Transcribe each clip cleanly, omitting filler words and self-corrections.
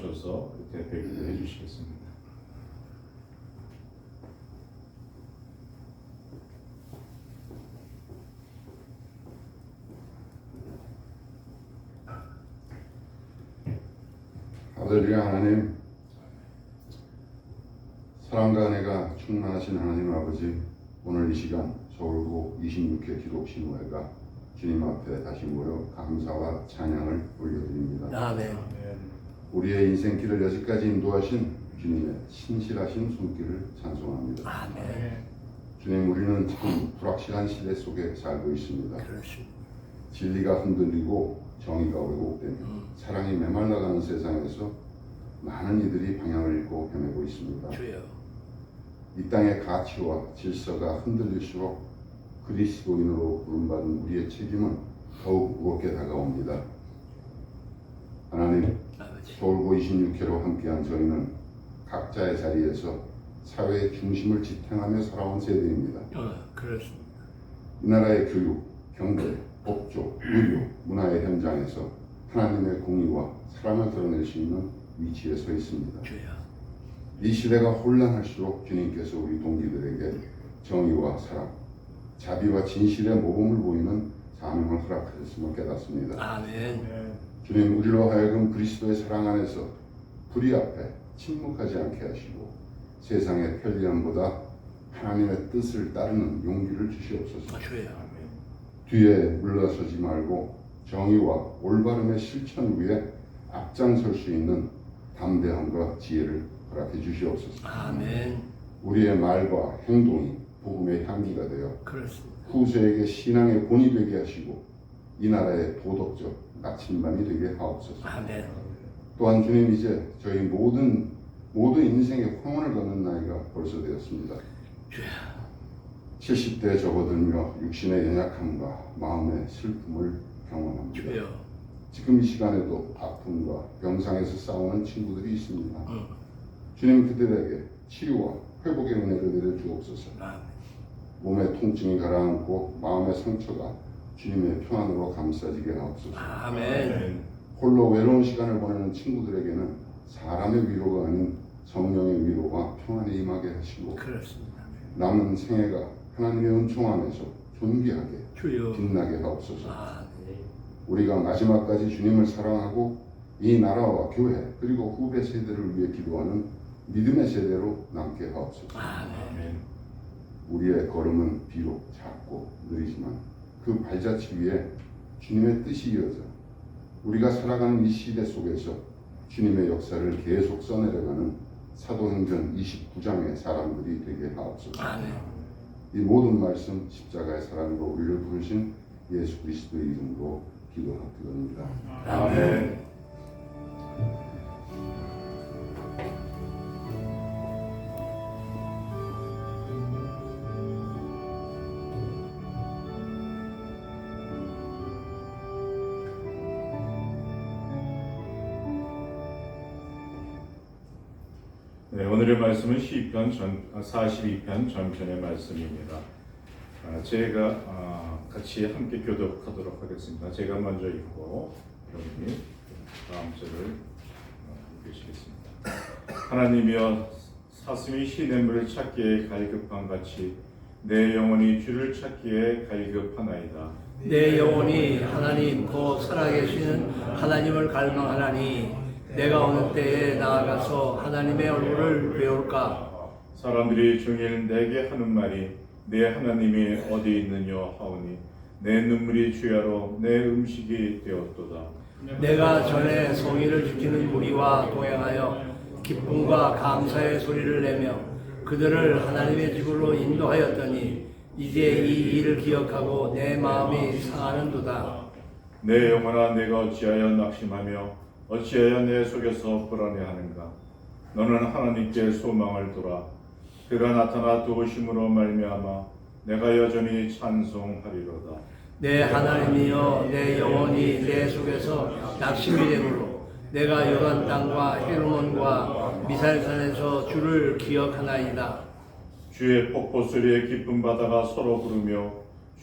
나오셔서 이렇게 뵙기도 해주시겠습니다. 할렐루야. 하나님, 사랑과 은혜가 충만하신 하나님 아버지, 오늘 이 시간 서울구 26회 기독신호회가 주님 앞에 다시 모여 감사와 찬양을 올려드립니다. 아멘. 우리의 인생길을 여기까지 인도하신 주님의 신실하신 손길을 찬송합니다. 아멘. 주님, 우리는 참 불확실한 시대 속에 살고 있습니다. 그렇습니다. 진리가 흔들리고 정의가 왜곡되며 사랑이 메말라가는 세상에서 많은 이들이 방향을 잃고 헤매고 있습니다. 주여. 이 땅의 가치와 질서가 흔들릴수록 그리스도인으로 부름받은 우리의 책임은 더욱 무겁게 다가옵니다. 하나님, 아버지. 서울고 26회로 함께한 저희는 각자의 자리에서 사회의 중심을 지탱하며 살아온 세대입니다. 그렇습니다. 이 나라의 교육, 경제, 법조, 의료, 문화의 현장에서 하나님의 공의와 사랑을 드러낼 수 있는 위치에 서 있습니다. 주여. 이 시대가 혼란할수록 주님께서 우리 동기들에게 정의와 사랑, 자비와 진실의 모범을 보이는 사명을 허락하셨음을 깨닫습니다. 아멘. 주님, 우리로 하여금 그리스도의 사랑 안에서 불의 앞에 침묵하지 않게 하시고 세상의 편리함보다 하나님의 뜻을 따르는 용기를 주시옵소서. 주여. 뒤에 물러서지 말고 정의와 올바름의 실천 위에 앞장설 수 있는 담대함과 지혜를 허락해 주시옵소서. 아멘. 우리의 말과 행동이 복음의 향기가 되어 그렇습니다. 후세에게 신앙의 본이 되게 하시고 이 나라의 도덕적 나침반이 되게 하옵소서. 아멘. 또한 주님, 이제 저희 모든 인생의 황혼을 걷는 나이가 벌써 되었습니다. 주여. 70대에 접어들며 육신의 연약함과 마음의 슬픔을 경험합니다. 주여. 지금 이 시간에도 아픔과 병상에서 싸우는 친구들이 있습니다. 주님, 그들에게 치유와 회복의 은혜를 내려 주옵소서. 아멘. 몸의 통증이 가라앉고 마음의 상처가 주님의 평안으로 감싸지게 하옵소서. 아멘. 홀로 외로운 시간을 보내는 친구들에게는 사람의 위로가 아닌 성령의 위로가 평안이 임하게 하시고 그렇습니다. 남은 생애가 하나님의 은총 안에서 존귀하게 주여. 빛나게 하옵소서. 아멘. 우리가 마지막까지 주님을 사랑하고 이 나라와 교회 그리고 후배 세대를 위해 기도하는 믿음의 세대로 남게 하옵소서. 아멘. 우리의 걸음은 비록 작고 느리지만 그 발자취 위에 주님의 뜻이 이어져 우리가 살아가는 이 시대 속에서 주님의 역사를 계속 써내려가는 사도행전 29장의 사람들이 되게 하옵소서. 아멘. 이 모든 말씀 십자가의 사랑으로 우리를 부르신 예수 그리스도의 이름으로 기도드립니다. 아멘. 네, 오늘의 말씀은 시편 42편 전편의 말씀입니다. 제가 같이 함께 교독하도록 하겠습니다. 제가 먼저 읽고 여러분이 다음 절을 읽으시겠습니다. 하나님이여, 사슴이 시냇물을 찾기에 갈급한 같이 내 영혼이 주를 찾기에 갈급하나이다. 내 영혼이 하나님 곧 살아계시는 하나님을 갈망하나니 내가 어느 때에 나아가서 하나님의 얼굴을 배울까? 사람들이 종일 내게 하는 말이 내 하나님이 어디 있느냐 하오니 내 눈물이 주야로 내 음식이 되었도다. 내가 전에 성의를 지키는 무리와 동행하여 기쁨과 감사의 소리를 내며 그들을 하나님의 집으로 인도하였더니 이제 이 일을 기억하고 내 마음이 상하는도다. 내 영혼아, 내가 어찌하여 낙심하며 어찌하여 내 속에서 불안해하는가? 너는 하나님께 소망을 두라. 그가 나타나 도우심으로 말미암아 내가 여전히 찬송하리로다. 내 하나님이여, 내 영혼이 내 속에서 낙심이 되므로 내가 요단 땅과 헤르몬과 미살산에서 주를 기억하나이다. 주의 폭포 소리에 기쁜 바다가 서로 부르며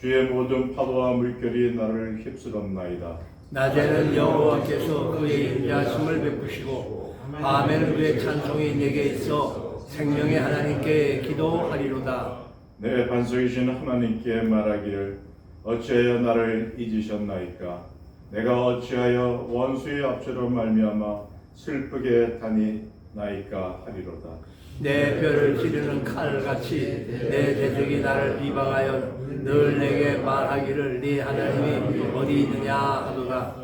주의 모든 파도와 물결이 나를 휩쓸었나이다. 낮에는 여호와께서 그의 인자심을 베푸시고 밤에는 그의 찬송이 내게 있어 생명의 하나님께 기도하리로다. 내 반석이신 하나님께 말하기를 어찌하여 나를 잊으셨나이까. 내가 어찌하여 원수의 압제로 말미암아 슬프게 다니나이까 하리로다. 내 뼈를 찌르는 칼같이 내 대적이 나를 비방하여 늘 내게 말하기를 네 하나님이 어디 있느냐 하도다.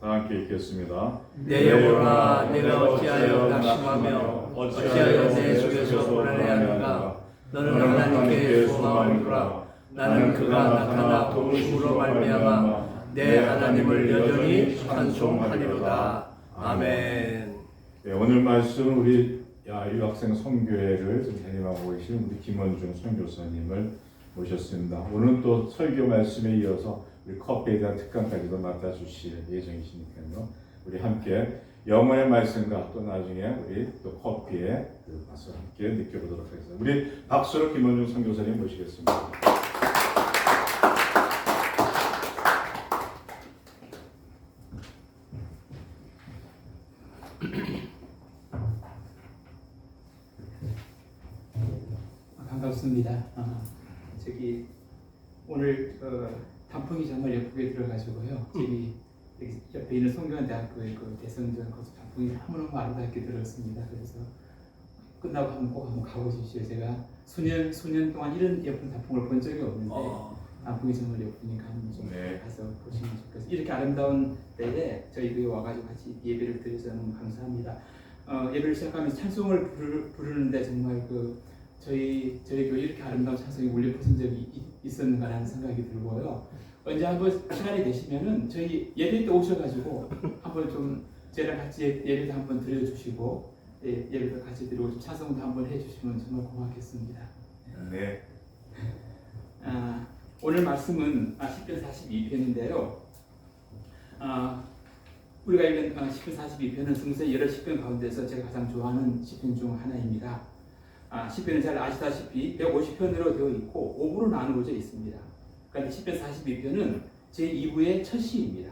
다 함께 읽겠습니다. 내 영혼아 내가 어찌하여 낙심하며 어찌하여 내 속에서 불안해하는가. 너는 하나님께 소망을 두라. 나는 그가 나타나 도우심으로 말미암아 내 하나님을 여전히 찬송하리로다. 아멘. 네, 오늘 말씀 우리 유학생 선교회를 지금 담임하고 계신 우리 김원중 선교사님을 모셨습니다. 오늘은 또 설교 말씀에 이어서 우리 커피에 대한 특강까지도 맡아주실 예정이시니까요. 우리 함께 영혼의 말씀과 또 나중에 우리 또 커피의 그 맛을 함께 느껴보도록 하겠습니다. 우리 박수로 김원중 선교사님 모시겠습니다. 반갑습니다. 저기 오늘 단풍이 정말 예쁘게 들어가지고요. 저기 여기 옆에 있는 성균관대학교의 그 대성전 거기 단풍이 너무너무 아름답게 들었습니다. 그래서 끝나고 꼭 한번 가보십시오. 제가 수년 동안 이런 예쁜 단풍을 본 적이 없는데 단풍이 정말 예쁘니까 한번 좀 네. 가서 보시면 좋겠어요. 이렇게 아름다운 때에 저희들이 와가지고 같이 예배를 드려서 너무 감사합니다. 예배를 시작하면서 찬송을 부르는데 정말 저희 교회 이렇게 아름다운 찬송이 울려 퍼진 적이 있었는가라는 생각이 들고요. 언제 한번 시간이 되시면은 저희 예배 때 오셔가지고 한번 좀 저랑 같이 예배도 한번 드려주시고 예배도 같이 드리고 좀 찬송도 한번 해주시면 정말 고맙겠습니다. 네. 오늘 말씀은 시편 42편인데요. 우리가 읽은 시편 42편은 성서의 여러 시편 가운데서 제가 가장 좋아하는 시편 중 하나입니다. 시편은 잘 아시다시피 150편으로 되어 있고 5부로 나누어져 있습니다. 그런데 시편 42편은 제2부의 첫 시입니다.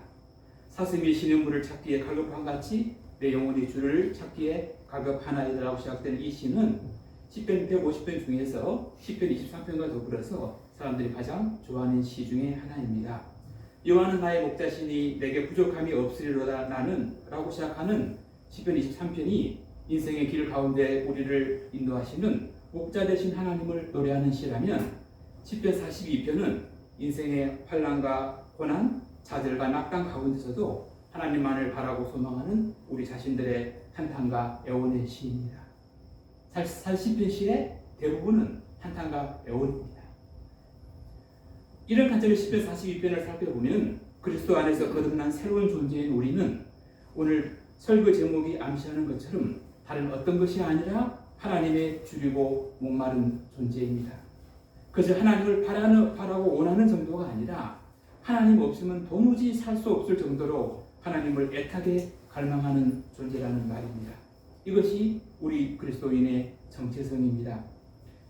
사슴이 쉬는 물을 찾기에 갈급한 같이 내 영혼이 주를 찾기에 갈급하나이다라고 시작되는 이 시는 시편 150편 중에서 시편 23편과 더불어서 사람들이 가장 좋아하는 시 중에 하나입니다. 여호와는 나의 목자시니 내게 부족함이 없으리로다 나는 라고 시작하는 시편 23편이 인생의 길 가운데 우리를 인도하시는 목자 되신 하나님을 노래하는 시라면 시편 42편은 인생의 환난과 고난, 좌절과 낙담 가운데서도 하나님만을 바라고 소망하는 우리 자신들의 한탄과 애원의 시입니다. 시편 시의 대부분은 한탄과 애원입니다. 이런 관점의 시편 42편을 살펴보면 그리스도 안에서 거듭난 새로운 존재인 우리는 오늘 설교 제목이 암시하는 것처럼 다른 어떤 것이 아니라 하나님의 줄이고 목마른 존재입니다. 그저 하나님을 바라고 원하는 정도가 아니라 하나님 없으면 도무지 살 수 없을 정도로 하나님을 애타게 갈망하는 존재라는 말입니다. 이것이 우리 그리스도인의 정체성입니다.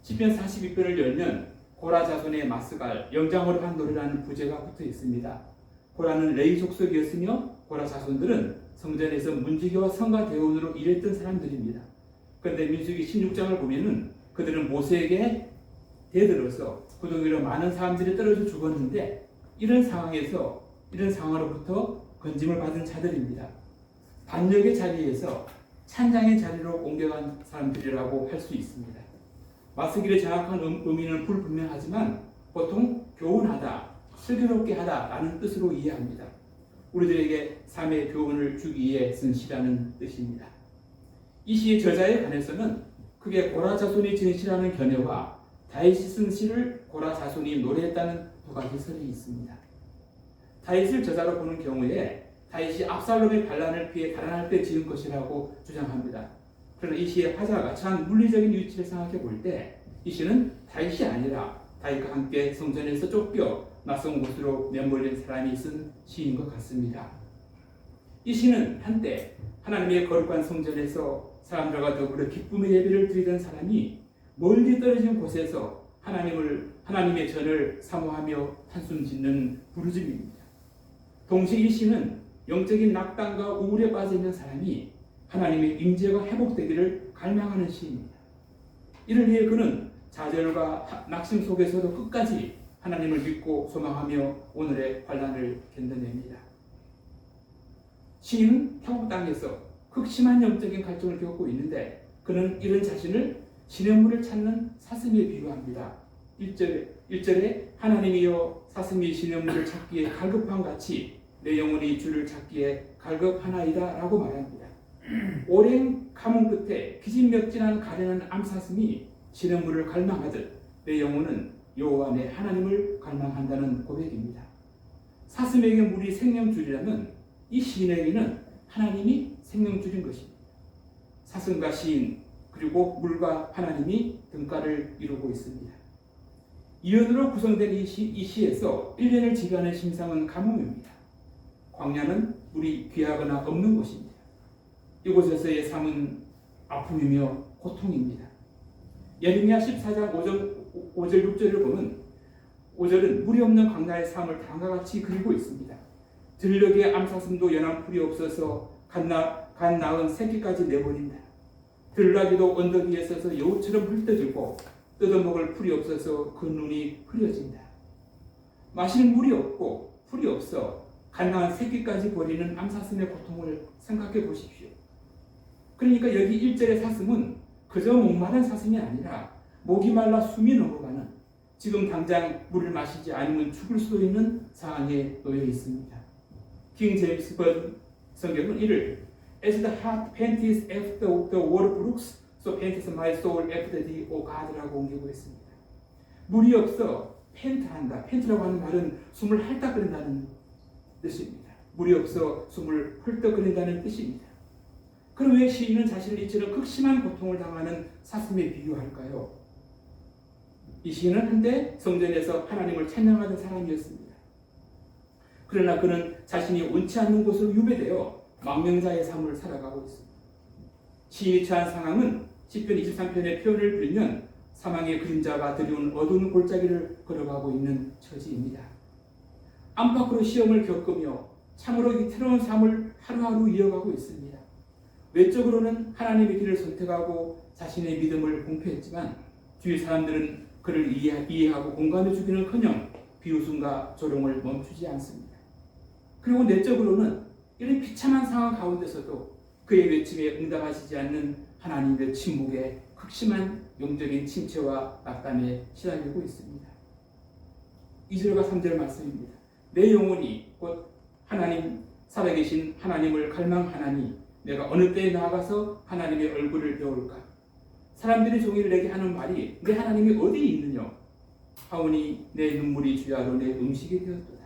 시편 42편을 열면 고라 자손의 마스갈 영장으로 한 노래라는 부제가 붙어 있습니다. 고라는 레위 족속이었으며 고라 자손들은 성전에서 문지기와 성가 대원으로 일했던 사람들입니다. 그런데 민수기 16장을 보면은 그들은 모세에게 대들어서 구덩이로 많은 사람들이 떨어져 죽었는데 이런 상황으로부터 건짐을 받은 자들입니다. 반역의 자리에서 찬장의 자리로 옮겨간 사람들이라고 할 수 있습니다. 마스길의 정확한 의미는 불분명하지만 보통 교훈하다, 슬기롭게 하다라는 뜻으로 이해합니다. 우리들에게 삶의 교훈을 주기 위해 쓴 시라는 뜻입니다. 이 시의 저자에 관해서는 크게 고라 자손이 지은 시라는 견해와 다윗이 쓴 시를 고라 자손이 노래했다는 두 가지 설이 있습니다. 다윗을 저자로 보는 경우에 다윗이 압살롬의 반란을 피해 달아날 때 지은 것이라고 주장합니다. 그러나 이 시의 화자가 참 물리적인 위치를 생각해 볼 때 이 시는 다윗이 아니라 다윗과 함께 성전에서 쫓겨 낯선 곳으로 내몰린 사람이 쓴 시인 것 같습니다. 이 시는 한때 하나님의 거룩한 성전에서 사람들과 더불어 기쁨의 예배를 드리던 사람이 멀리 떨어진 곳에서 하나님을 하나님의 전을 사모하며 한숨 짓는 부르짖음입니다. 동시에 이 시는 영적인 낙담과 우울에 빠져 있는 사람이 하나님의 임재가 회복되기를 갈망하는 시입니다. 이를 위해 그는 좌절과 낙심 속에서도 끝까지 하나님을 믿고 소망하며 오늘의 환난을 견뎌냅니다. 시인은 태국 땅에서 극심한 영적인 갈증을 겪고 있는데 그는 이런 자신을 시냇물을 찾는 사슴에 비유합니다. 1절에 하나님이여 사슴이 시냇물을 찾기에 갈급한 같이 내 영혼이 주를 찾기에 갈급하나이다 라고 말합니다. 오랜 가뭄 끝에 기진맥진한 가련한 암사슴이 시냇물을 갈망하듯 내 영혼은 여호와 내 하나님을 갈망한다는 고백입니다. 사슴에게 물이 생명줄이라면 이 시인에게는 하나님이 생명줄인 것입니다. 사슴과 시인 그리고 물과 하나님이 등가를 이루고 있습니다. 이언으로 구성된 이 시에서 1년을 지배하는 심상은 가뭄입니다. 광야는 물이 귀하거나 없는 곳입니다. 이곳에서의 삶은 아픔이며 고통입니다. 예레미야 14장 5절 6절을 보면 5절은 물이 없는 광야의 삶을 다음과 같이 그리고 있습니다. 들녘에 암사슴도 연한 풀이 없어서 갓 낳은 새끼까지 내버린다. 들나귀도 언덕 위에 서서 여우처럼 훑어지고 뜯어먹을 풀이 없어서 그 눈이 흐려진다. 마실 물이 없고 풀이 없어 갓 낳은 새끼까지 버리는 암사슴의 고통을 생각해 보십시오. 그러니까 여기 1절의 사슴은 그저 목마른 사슴이 아니라 목이 말라 숨이 넘어가는 지금 당장 물을 마시지 않으면 죽을 수도 있는 상황에 놓여 있습니다. 킹 제임스 번 성경은 이를 As the heart panteth after the water brooks, so panteth my soul after thee, O God라고 옮기고 있습니다. 물이 없어 팬트한다. 팬트라고 하는 말은 숨을 헐떡거린다는 뜻입니다. 물이 없어 숨을 헐떡거린다는 뜻입니다. 그럼 왜 시인은 자신을 이처럼 극심한 고통을 당하는 사슴에 비유할까요? 이 시인은 한때 성전에서 하나님을 찬양하던 사람이었습니다. 그러나 그는 자신이 원치 않는 곳으로 유배되어 망명자의 삶을 살아가고 있습니다. 시인이 처한 상황은 시편 23편의 표현을 빌면 사망의 그림자가 드리운 어두운 골짜기를 걸어가고 있는 처지입니다. 안팎으로 시험을 겪으며 참으로 위태로운 삶을 하루하루 이어가고 있습니다. 외적으로는 하나님의 길을 선택하고 자신의 믿음을 공표했지만 주위 사람들은 그를 이해하고 공감해주기는커녕 비웃음과 조롱을 멈추지 않습니다. 그리고 내적으로는 이런 비참한 상황 가운데서도 그의 외침에 응답하시지 않는 하나님의 침묵에 극심한 영적인 침체와 낙담에 시달리고 있습니다. 2절과 3절 말씀입니다. 내 영혼이 곧 하나님 살아계신 하나님을 갈망하나니 내가 어느 때에 나아가서 하나님의 얼굴을 배울까? 사람들이 종일 내게 하는 말이 내 하나님이 어디 있느냐? 하오니 내 눈물이 주야로 내 음식이 되었도다.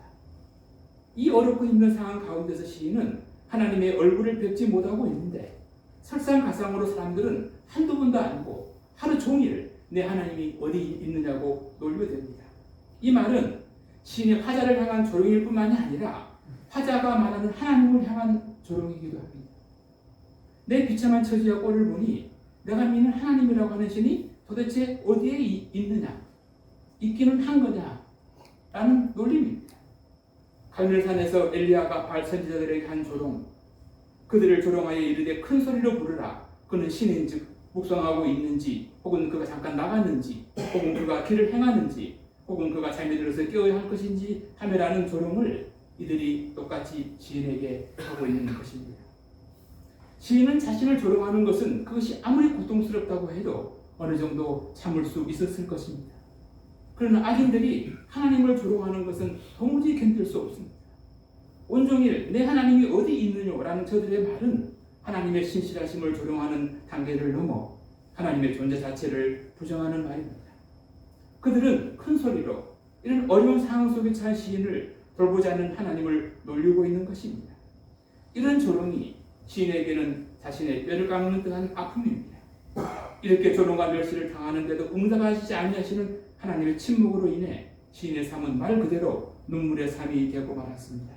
이 어렵고 힘든 상황 가운데서 시인은 하나님의 얼굴을 뵙지 못하고 있는데 설상가상으로 사람들은 한두 번도 아니고 하루 종일 내 하나님이 어디 있느냐고 놀려댑니다. 이 말은 시인의 화자를 향한 조롱일 뿐만이 아니라 화자가 말하는 하나님을 향한 조롱이기도 합니다. 내 비참한 처지와 꼴을 보니 내가 믿는 하나님이라고 하는 신이 도대체 어디에 있느냐? 있기는 한 거냐? 라는 놀림입니다. 갈멜산에서 엘리야가 바알 선지자들에게 한 조롱, 그들을 조롱하여 이르되 큰 소리로 부르라. 그는 신인즉 묵상하고 있는지, 혹은 그가 잠깐 나갔는지, 혹은 그가 길을 행하는지, 혹은 그가 잠에 들어서 깨어야 할 것인지 하매라는 조롱을 이들이 똑같이 시인에게 하고 있는 것입니다. 시인은 자신을 조롱하는 것은 그것이 아무리 고통스럽다고 해도 어느 정도 참을 수 있었을 것입니다. 그러나 악인들이 하나님을 조롱하는 것은 도무지 견딜 수 없습니다. 온종일 내 하나님이 어디 있느냐라는 저들의 말은 하나님의 신실하심을 조롱하는 단계를 넘어 하나님의 존재 자체를 부정하는 말입니다. 그들은 큰 소리로 이런 어려운 상황 속에 처한 시인을 돌보지 않는 하나님을 놀리고 있는 것입니다. 이런 조롱이 시인에게는 자신의 뼈를 깎는 듯한 아픔입니다. 이렇게 조롱과 멸시를 당하는데도 응답하시지 아니하시는 하나님의 침묵으로 인해 시인의 삶은 말 그대로 눈물의 삶이 되고 말았습니다.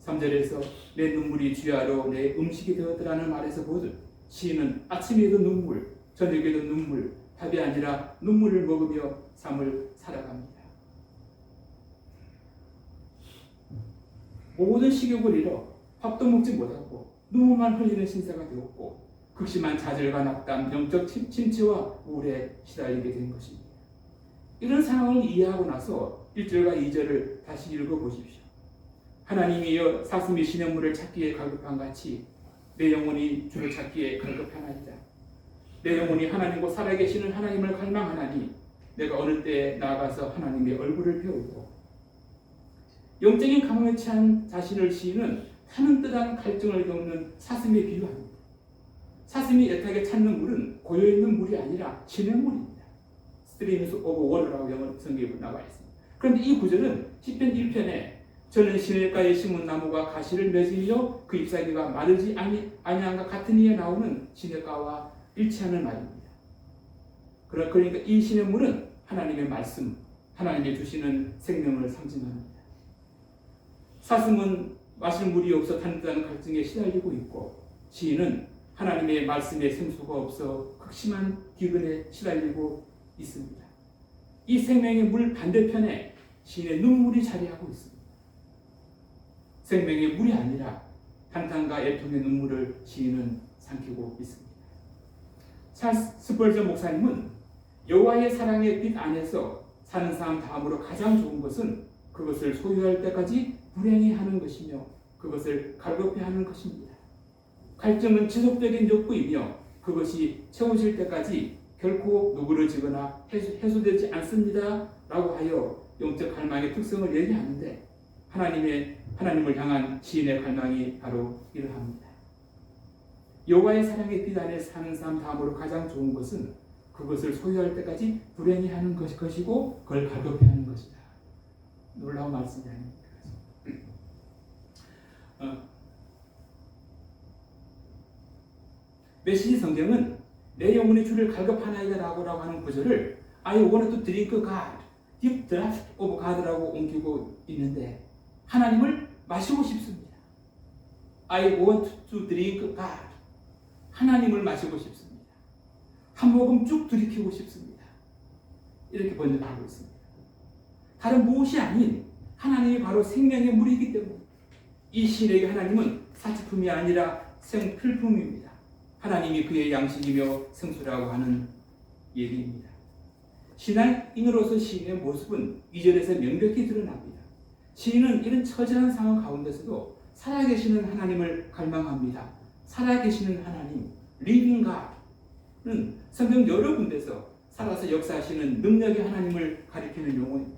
3절에서 내 눈물이 주야로 내 음식이 되었더라는 말에서 보듯 시인은 아침에도 눈물, 저녁에도 눈물, 답이 아니라 눈물을 먹으며 삶을 살아갑니다. 모든 식욕을 잃어 밥도 먹지 못하고 눈물만 흘리는 신세가 되었고 극심한 좌절과 낙담, 영적 침체와 우울에 시달리게 된 것입니다. 이런 상황을 이해하고 나서 1절과 2절을 다시 읽어보십시오. 하나님이여 사슴이 시냇물을 찾기에 갈급한 같이 내 영혼이 주를 찾기에 갈급하나이다. 내 영혼이 하나님과 살아계시는 하나님을 갈망하나니 내가 어느 때에 나아가서 하나님의 얼굴을 배우고 영적인 감흥에 취한 자신을 시인은 타는 듯한 갈증을 겪는 사슴에 비유합니다. 사슴이 애타게 찾는 물은 고여있는 물이 아니라 시냇물입니다. Streams of Water라고 영어 성경에 나와 있습니다. 그런데 이 구절은 시편 1편에 저는 시냇가에 심은 나무가 가시를 맺으며 그 잎사귀가 마르지 아니한과 같은 이에 나오는 시냇가와 일치하는 말입니다. 그러니까 이 시냇물은 하나님의 말씀, 하나님이 주시는 생명을 상징합니다. 사슴은 마실 물이 없어 탄탄한 갈증에 시달리고 있고 시인은 하나님의 말씀에 생수가 없어 극심한 기근에 시달리고 있습니다. 이 생명의 물 반대편에 시인의 눈물이 자리하고 있습니다. 생명의 물이 아니라 탄탄과 애통의 눈물을 시인은 삼키고 있습니다. 찰스 스펄전 목사님은 여호와의 사랑의 빛 안에서 사는 사람 다음으로 가장 좋은 것은 그것을 소유할 때까지 불행해하는 것이며 그것을 갈급해하는 것입니다. 갈증은 지속적인 욕구이며 그것이 채워질 때까지 결코 누그러지거나 해소되지 않습니다 라고 하여 영적 갈망의 특성을 얘기하는데 하나님을 향한 시인의 갈망이 바로 이러합니다. 여호와의 사랑의 빛 안에 사는 사람 다음으로 가장 좋은 것은 그것을 소유할 때까지 불행해하는 것이고 그걸 갈급해하는 것이다. 놀라운 말씀이 아닙니까? 메시지 성경은 내 영혼이 주를 갈급하나이다 라고 하는 구절을 I want to drink God, deep draught of God라고 옮기고 있는데 하나님을 마시고 싶습니다. I want to drink God. 하나님을 마시고 싶습니다. 한 모금 쭉 들이키고 싶습니다. 이렇게 번역하고 있습니다. 다른 무엇이 아닌 하나님이 바로 생명의 물이기 때문에 이 시인에게 하나님은 사치품이 아니라 생필품입니다. 하나님이 그의 양식이며 생수라고 하는 얘기입니다. 신앙인으로서 시인의 모습은 2절에서 명백히 드러납니다. 시인은 이런 처절한 상황 가운데서도 살아계시는 하나님을 갈망합니다. 살아계시는 하나님, Living God는 성경 여러 군데서 살아서 역사하시는 능력의 하나님을 가리키는 용어입니다.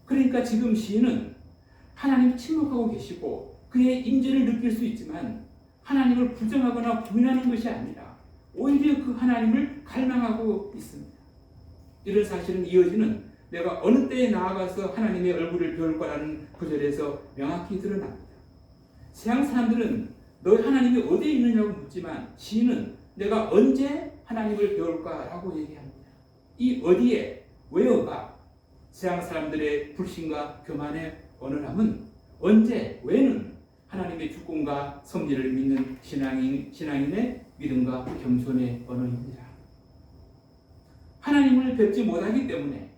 그러니까 지금 시인은 하나님이 침묵하고 계시고 그의 임재를 느낄 수 있지만 하나님을 부정하거나 부인하는 것이 아니라 오히려 그 하나님을 갈망하고 있습니다. 이런 사실은 이어지는 내가 어느 때에 나아가서 하나님의 얼굴을 배울 거라는 구절에서 명확히 드러납니다. 서양 사람들은 너 하나님이 어디에 있느냐고 묻지만 시인은 내가 언제 하나님을 배울까라고 얘기합니다. 이 어디에, where가 서양 사람들의 불신과 교만의 언어람은 언제, when은 하나님의 주권과 섭리를 믿는 신앙인의 믿음과 겸손의 언어입니다. 하나님을 뵙지 못하기 때문에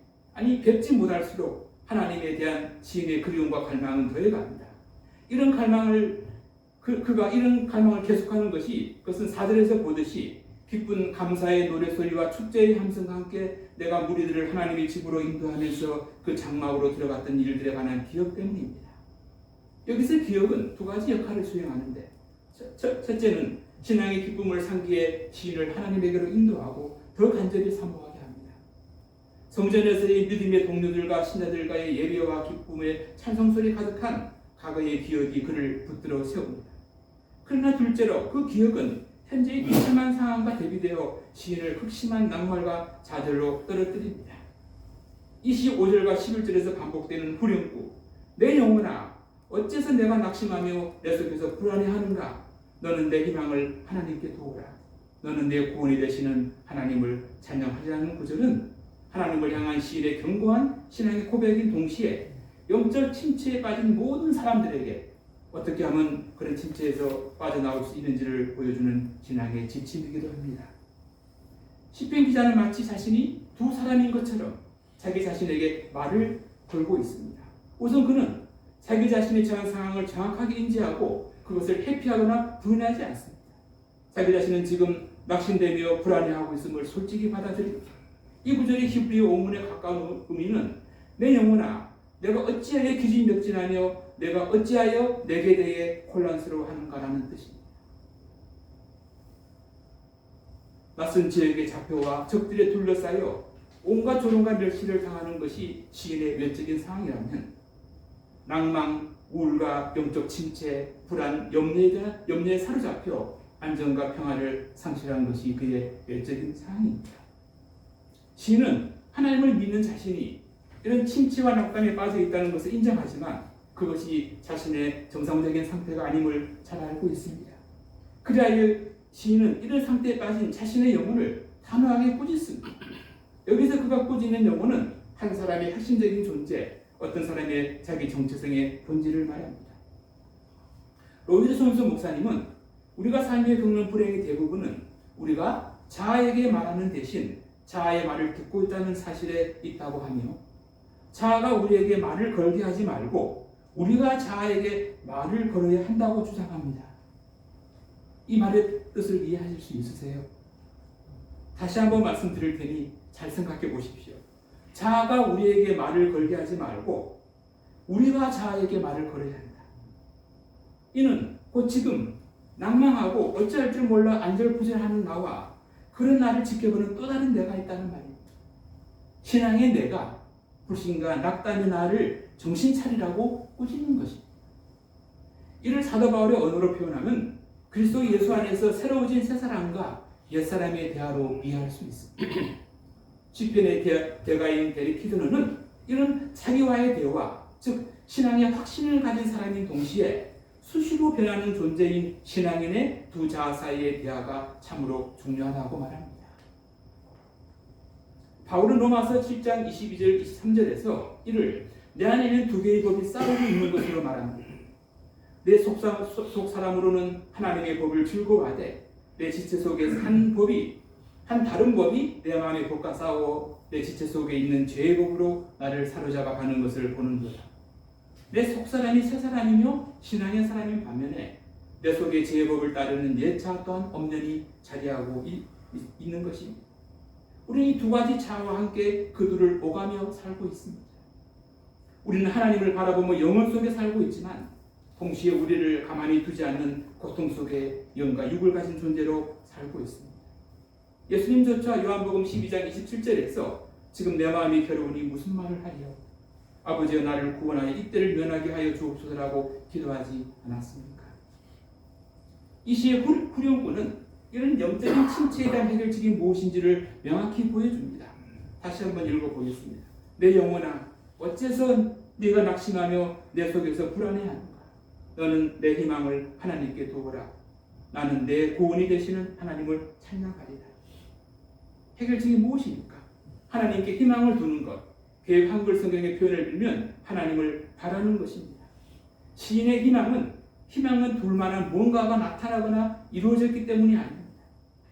뵙지 못할수록 하나님에 대한 시인의 그리움과 갈망은 더해갑니다. 이런 갈망을 그가 이런 갈망을 계속하는 것이 그것은 4절에서 보듯이 기쁜 감사의 노래소리와 축제의 함성과 함께 내가 무리들을 하나님의 집으로 인도하면서 그 장막으로 들어갔던 일들에 관한 기억 때문입니다. 여기서 기억은 두 가지 역할을 수행하는데 첫째는 신앙의 기쁨을 상기해 시인을 하나님에게로 인도하고 더 간절히 사모하게 합니다. 성전에서의 믿음의 동료들과 신자들과의 예배와 기쁨의 찬송소리 가득한 과거의 기억이 그를 붙들어 세웁니다. 그러나 둘째로 그 기억은 현재의 비참한 상황과 대비되어 시인을 극심한 낭만과 좌절로 떨어뜨립니다. 25절과 11절에서 반복되는 후렴구 내 영혼아 어째서 내가 낙심하며 내 속에서 불안해하는가 너는 내 희망을 하나님께 도우라 너는 내 구원이 되시는 하나님을 찬양하리라는 구절은 하나님을 향한 시인의 견고한 신앙의 고백인 동시에 영적 침체에 빠진 모든 사람들에게 어떻게 하면 그런 침체에서 빠져나올 수 있는지를 보여주는 신앙의 지침이기도 합니다. 시편 기자는 마치 자신이 두 사람인 것처럼 자기 자신에게 말을 걸고 있습니다. 우선 그는 자기 자신이 처한 상황을 정확하게 인지하고 그것을 회피하거나 부인하지 않습니다. 자기 자신은 지금 낙심되며 불안해하고 있음을 솔직히 받아들입니다. 이 구절의 히브리어 원문에 가까운 의미는 내 영혼아 내가 어찌하여 기진맥진하며 내가 어찌하여 내게 대해 혼란스러워하는가라는 뜻입니다. 낯선 지역에 잡혀와 적들에 둘러싸여 온갖 조롱과 멸시를 당하는 것이 시인의 외적인 상황이라면 낭망, 우울과 영적 침체, 불안, 염려에 사로잡혀 안정과 평화를 상실한 것이 그의 외적인 상황입니다. 시인은 하나님을 믿는 자신이 이런 침체와 낙담에 빠져 있다는 것을 인정하지만 그것이 자신의 정상적인 상태가 아님을 잘 알고 있습니다. 그리하여 시인은 이런 상태에 빠진 자신의 영혼을 단호하게 꾸짖습니다. 여기서 그가 꾸짖는 영혼은 한 사람의 핵심적인 존재, 어떤 사람의 자기 정체성의 본질을 말합니다. 로이드 손수 목사님은 우리가 삶에 겪는 불행의 대부분은 우리가 자아에게 말하는 대신 자아의 말을 듣고 있다는 사실에 있다고 하며 자아가 우리에게 말을 걸게 하지 말고 우리가 자아에게 말을 걸어야 한다고 주장합니다. 이 말의 뜻을 이해하실 수 있으세요? 다시 한번 말씀드릴 테니 잘 생각해 보십시오. 자아가 우리에게 말을 걸게 하지 말고 우리가 자아에게 말을 걸어야 한다. 이는 곧 지금 낭망하고 어찌할 줄 몰라 안절부절하는 나와 그런 나를 지켜보는 또 다른 내가 있다는 말입니다. 신앙의 내가 불신과 낙담의 나를 정신 차리라고 꾸짖는 것입니다. 이를 사도 바울의 언어로 표현하면 그리스도 예수 안에서 새로워진 새 사람과 옛 사람의 대화로 이해할 수 있습니다. 시편의 대가인 데리 키드너는 이런 자기와의 대화, 즉 신앙의 확신을 가진 사람인 동시에 수시로 변하는 존재인 신앙인의 두 자아 사이의 대화가 참으로 중요하다고 말합니다. 바울은 로마서 7장 22절 23절에서 이를 내 안에는 두 개의 법이 싸우고 있는 것으로 말합니다. 내 속 사람으로는 하나님의 법을 즐거워하되 내 지체 속에 한 다른 법이 내 마음의 법과 싸워 내 지체 속에 있는 죄의 법으로 나를 사로잡아 가는 것을 보는도다. 내 속사람이 새 사람이며 신앙의 사람인 반면에 내 속에 죄의 법을 따르는 옛 자아 또한 엄연히 자리하고 있는 것입니다. 우리는 이 두 가지 자아와 함께 그 둘을 오가며 살고 있습니다. 우리는 하나님을 바라보며 영혼 속에 살고 있지만 동시에 우리를 가만히 두지 않는 고통 속에 영과 육을 가진 존재로 살고 있습니다. 예수님조차 요한복음 12장 27절에서 지금 내 마음이 괴로우니 무슨 말을 하리요? 아버지여 나를 구원하여 이때를 면하게 하여 주옵소서라고 기도하지 않았습니까? 이 시의 후렴구는 이런 영적인 침체에 대한 해결책이 무엇인지를 명확히 보여줍니다. 다시 한번 읽어보겠습니다. 내 영혼아 어째서 네가 낙심하며 내 속에서 불안해하는가? 너는 내 희망을 하나님께 두어라. 나는 내 구원이 되시는 하나님을 찬양하리라. 해결책이 무엇입니까? 하나님께 희망을 두는 것. 개역 한글 성경의 표현을 빌면 하나님을 바라는 것입니다. 시인의 희망은 둘만한 뭔가가 나타나거나 이루어졌기 때문이 아닙니다.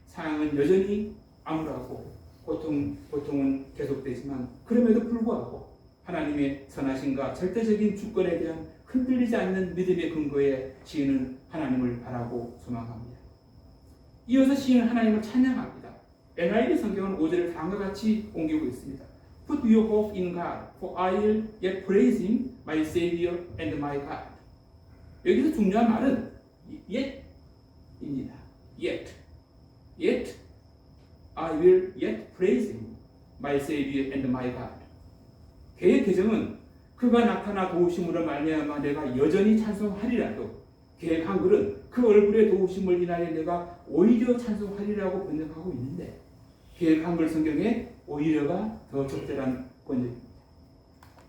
상황은 여전히 암울하고 고통은 계속되지만 그럼에도 불구하고 하나님의 선하심과 절대적인 주권에 대한 흔들리지 않는 믿음의 근거에 시인은 하나님을 바라고 소망합니다. 이어서 시인은 하나님을 찬양합니다. NIV 성경은 5절을 다음과 같이 옮기고 있습니다. Put your hope in God, for I will yet praise Him, my Savior and my God. 여기서 중요한 말은 yet입니다. Yet I will yet praise Him, my Savior and my God. 개의 개정은 그가 나타나 도우심으로 말미암아 내가 여전히 찬송하리라도 개역 한글은 그 얼굴의 도우심을 인하여 내가 오히려 찬송하리라고 번역하고 있는데 개역 한글 성경에 오히려가 더 적절한 번역입니다.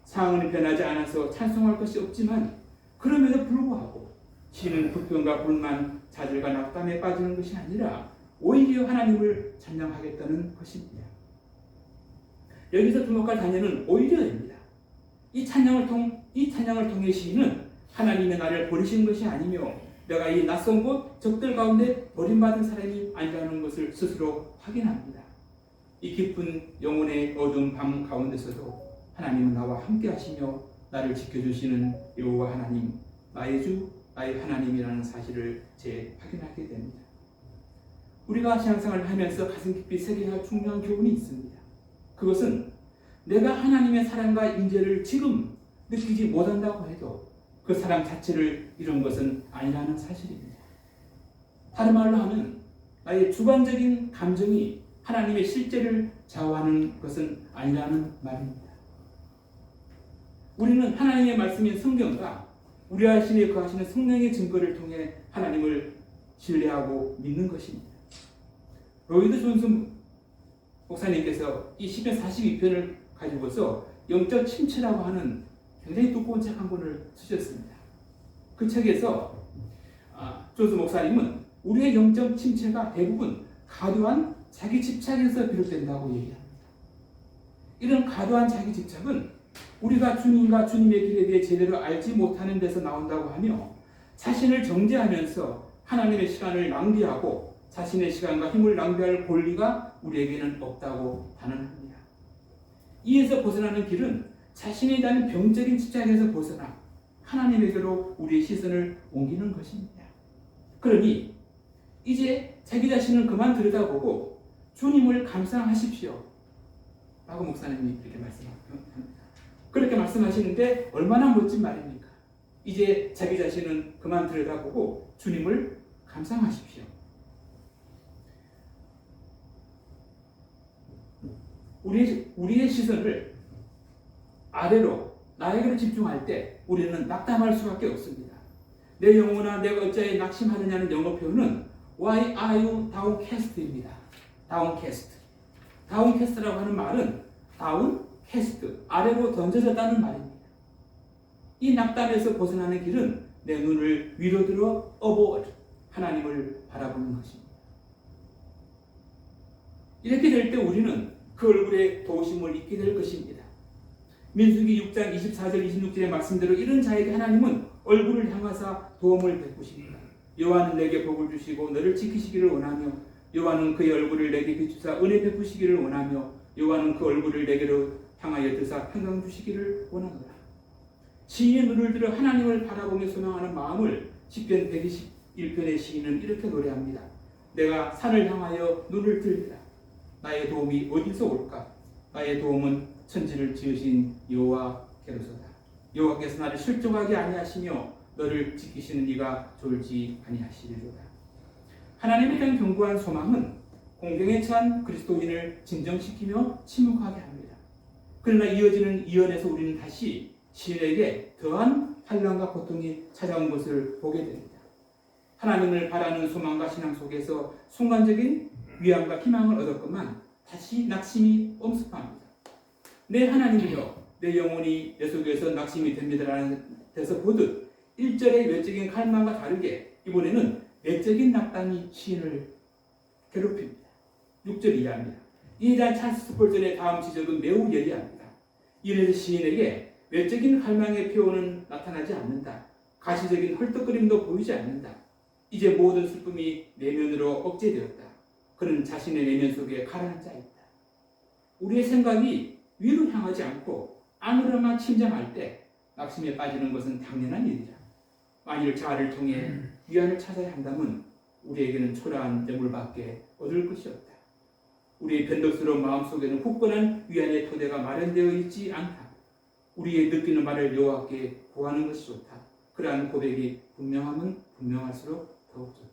상황은 변하지 않아서 찬송할 것이 없지만 그럼에도 불구하고 시는 불평과 불만, 좌절과 낙담에 빠지는 것이 아니라 오히려 하나님을 찬양하겠다는 것입니다. 여기서 주목할 단어는 오히려입니다. 이 찬양을 통해 시인은 하나님의 나를 버리신 것이 아니며 내가 이 낯선 곳 적들 가운데 버림받은 사람이 아니라는 것을 스스로 확인합니다. 이 깊은 영혼의 어두운 밤 가운데서도 하나님은 나와 함께 하시며 나를 지켜주시는 여호와 하나님, 나의 주, 나의 하나님이라는 사실을 재확인하게 됩니다. 우리가 신앙생활을 하면서 가슴 깊이 새겨야 할 중요한 교훈이 있습니다. 그것은 내가 하나님의 사랑과 인재를 지금 느끼지 못한다고 해도 그 사랑 자체를 이룬 것은 아니라는 사실입니다. 다른 말로 하면 나의 주관적인 감정이 하나님의 실제를 좌우하는 것은 아니라는 말입니다. 우리는 하나님의 말씀인 성경과 우리 자신의 거하시는 성령의 증거를 통해 하나님을 신뢰하고 믿는 것입니다. 로이드 존슨 목사님께서 이 시편 42편을 가지고서 영적 침체라고 하는 굉장히 두꺼운 책 한 권을 쓰셨습니다. 그 책에서 존슨 목사님은 우리의 영적 침체가 대부분 과도한 자기 집착에서 비롯된다고 얘기합니다. 이런 과도한 자기 집착은 우리가 주님과 주님의 길에 대해 제대로 알지 못하는 데서 나온다고 하며 자신을 정죄하면서 하나님의 시간을 낭비하고 자신의 시간과 힘을 낭비할 권리가 우리에게는 없다고 단언합니다. 이에서 벗어나는 길은 자신에 대한 병적인 집착에서 벗어나 하나님에게로 우리의 시선을 옮기는 것입니다. 그러니 이제 자기 자신을 그만 들여다보고 주님을 감상하십시오 라고 목사님이 이렇게 말씀합니다. 그렇게 말씀하시는데 얼마나 멋진 말입니까? 이제 자기 자신은 그만 들여다보고 주님을 감상하십시오. 우리의 시선을 아래로 나에게로 집중할 때 우리는 낙담할 수밖에 없습니다. 내 영혼아 내가 어찌하여 낙심하느냐는 영어 표현은 Why are you downcast입니다. downcast. downcast라고 하는 말은 downcast, 아래로 던져졌다는 말입니다. 이 낙담에서 벗어나는 길은 내 눈을 위로 들어 upward, 하나님을 바라보는 것입니다. 이렇게 될 때 우리는 그 얼굴에 도우심을 잊게 될 것입니다. 민수기 6장 24절 26절의 말씀대로 이런 자에게 하나님은 얼굴을 향하사 도움을 베푸십니다. 여호와는 내게 복을 주시고 너를 지키시기를 원하며 여호와는 그의 얼굴을 내게 비추사 은혜 베푸시기를 원하며 여호와는 그 얼굴을 내게로 향하여 드사 평강 주시기를 원하노라. 시인의 눈을 들어 하나님을 바라보며 소망하는 마음을 시편 121편의 시인은 이렇게 노래합니다. 내가 산을 향하여 눈을 들리라. 나의 도움이 어디서 올까? 나의 도움은 천지를 지으신 여호와께로서다. 여호와께서 나를 실족하게 아니하시며 너를 지키시는 이가 졸지 아니하시리로다. 하나님에 대한 견고한 소망은 공경에 처한 그리스도인을 진정시키며 침묵하게 합니다. 그러나 이어지는 이언에서 우리는 다시 시인에게 더한 환난과 고통이 찾아온 것을 보게 됩니다. 하나님을 바라는 소망과 신앙 속에서 순간적인 위안과 희망을 얻었건만 다시 낙심이 엄습합니다. 내 하나님이여 내 영혼이 내 속에서 낙심이 됩니다라는 데서 보듯 1절의 외적인 갈망과 다르게 이번에는 내적인 낙담이 시인을 괴롭힙니다. 6절 이해합니다. 이에 대한 찰스 스펄전의 다음 지적은 매우 예리합니다. 이래서 시인에게 외적인 갈망의 표현은 나타나지 않는다. 가시적인 헐떡거림도 보이지 않는다. 이제 모든 슬픔이 내면으로 억제되었다. 그는 자신의 내면 속에 가라앉아 있다. 우리의 생각이 위로 향하지 않고 안으로만 침잠할 때 낙심에 빠지는 것은 당연한 일이다. 만일 자아를 통해 위안을 찾아야 한다면 우리에게는 초라한 재물밖에 얻을 것이 없다. 우리의 변덕스러운 마음속에는 굳건한 위안의 토대가 마련되어 있지 않다. 우리의 느끼는 말을 여호와께 구하는 것이 좋다. 그러한 고백이 분명하면 분명할수록 더욱 좋다.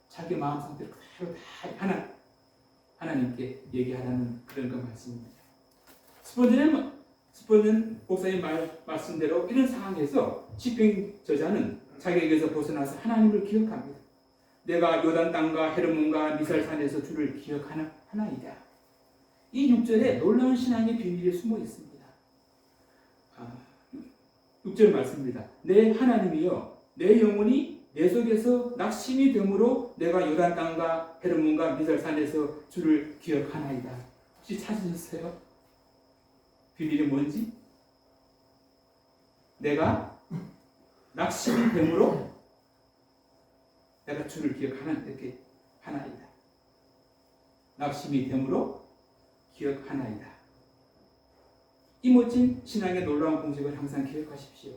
자기 마음 상태를 그대로 다 하나님께 얘기하라는 그런 그 말씀입니다. 스포전 목사님 말씀대로 이런 상황에서 시편 저자는 자기에게서 벗어나서 하나님을 기억합니다. 내가 요단 땅과 헤르몬과 미살산에서 주를 기억하나이다. 이 6절에 놀라운 신앙의 비밀이 숨어 있습니다. 6절 말씀입니다. 내 하나님이여 내 영혼이 내 속에서 낙심이 되므로 내가 요단 땅과 헤르몬과 미살산에서 주를 기억하나이다. 혹시 찾으셨어요? 비밀이 뭔지? 내가 낙심이 되므로 내가 주를 기억하나 이렇게 하나이다. 낙심이 되므로 기억하나이다. 이 멋진 신앙의 놀라운 공식을 항상 기억하십시오.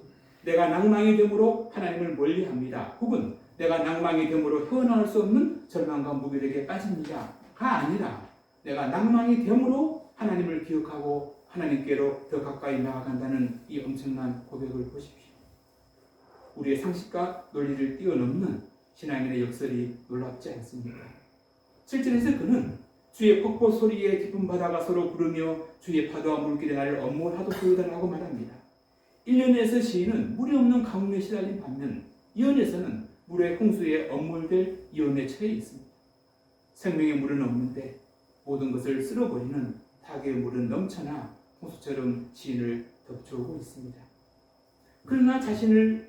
내가 낭망이 되므로 하나님을 멀리합니다. 혹은 내가 낭망이 되므로 헤어나올 수 없는 절망과 무기력에 빠집니다. 가 아니라 내가 낭망이 되므로 하나님을 기억하고 하나님께로 더 가까이 나아간다는 이 엄청난 고백을 보십시오. 우리의 상식과 논리를 뛰어넘는 신앙인의 역설이 놀랍지 않습니까? 7절에서 그는 주의 폭포 소리에 깊은 바다가 서로 부르며 주의 파도와 물길에 나를 엄몰하도소이다라고 말합니다. 1년에서 시인은 물이 없는 가뭄에 시달린 반면 이언에서는 물의 홍수에 엄몰될 이언에 처해 있습니다. 생명의 물은 없는데 모든 것을 쓸어버리는 타계의 물은 넘쳐나 홍수처럼 시인을 덮쳐오고 있습니다. 그러나 자신을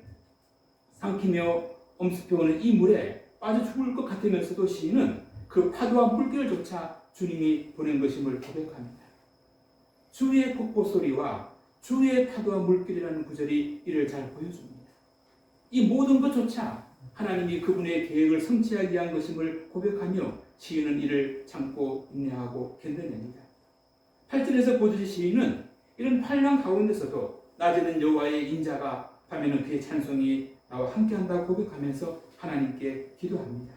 삼키며 엄습해오는 이 물에 빠져 죽을 것 같으면서도 시인은 그 파도와 물결조차 주님이 보낸 것임을 고백합니다. 주의 폭포 소리와 주의 파도와 물결이라는 구절이 이를 잘 보여줍니다. 이 모든 것조차 하나님이 그분의 계획을 성취하기 위한 것임을 고백하며 시인은 이를 참고 인내하고 견뎌냅니다. 8절에서 보듯이 시인은 이런 환난 가운데서도 낮에는 여호와의 인자가 밤에는 그의 찬송이 나와 함께한다고 고백하면서 하나님께 기도합니다.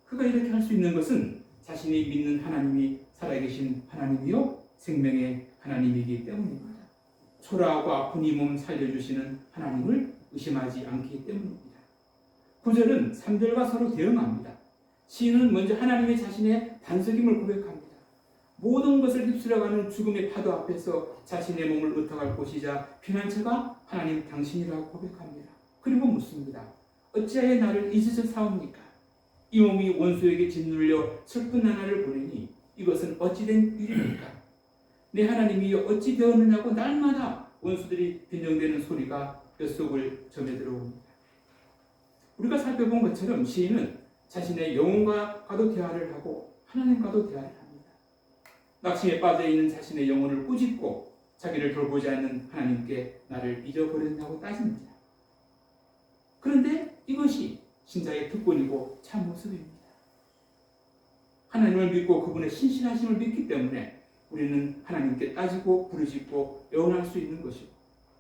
그가 이렇게 할 수 있는 것은 자신이 믿는 하나님이 살아계신 하나님이요 생명의 하나님이기 때문입니다. 초라하고 아픈 이 몸 살려주시는 하나님을 의심하지 않기 때문입니다. 9절은 3절과 서로 대응합니다. 시인은 먼저 하나님의 자신의 단속임을 고백합니다. 모든 것을 휩쓸어가는 죽음의 파도 앞에서 자신의 몸을 의탁할 곳이자 피난처가 하나님 당신이라고 고백합니다. 그리고 묻습니다. 어찌하여 나를 잊으셨사옵니까? 이 몸이 원수에게 짓눌려 슬픈 나날을 보내니 이것은 어찌된 일입니까? 내 하나님이 어찌 되었느냐고 날마다 원수들이 빈정대는 소리가 뼛속을 점에 들어옵니다. 우리가 살펴본 것처럼 시인은 자신의 영혼과도 대화를 하고 하나님과도 대화를 합니다. 낙심에 빠져있는 자신의 영혼을 꾸짖고 자기를 돌보지 않는 하나님께 나를 잊어버렸냐고 따집니다. 그런데 이것이 신자의 특권이고 참 모습입니다. 하나님을 믿고 그분의 신실하심을 믿기 때문에 우리는 하나님께 따지고 부르짖고 애원할 수 있는 것이고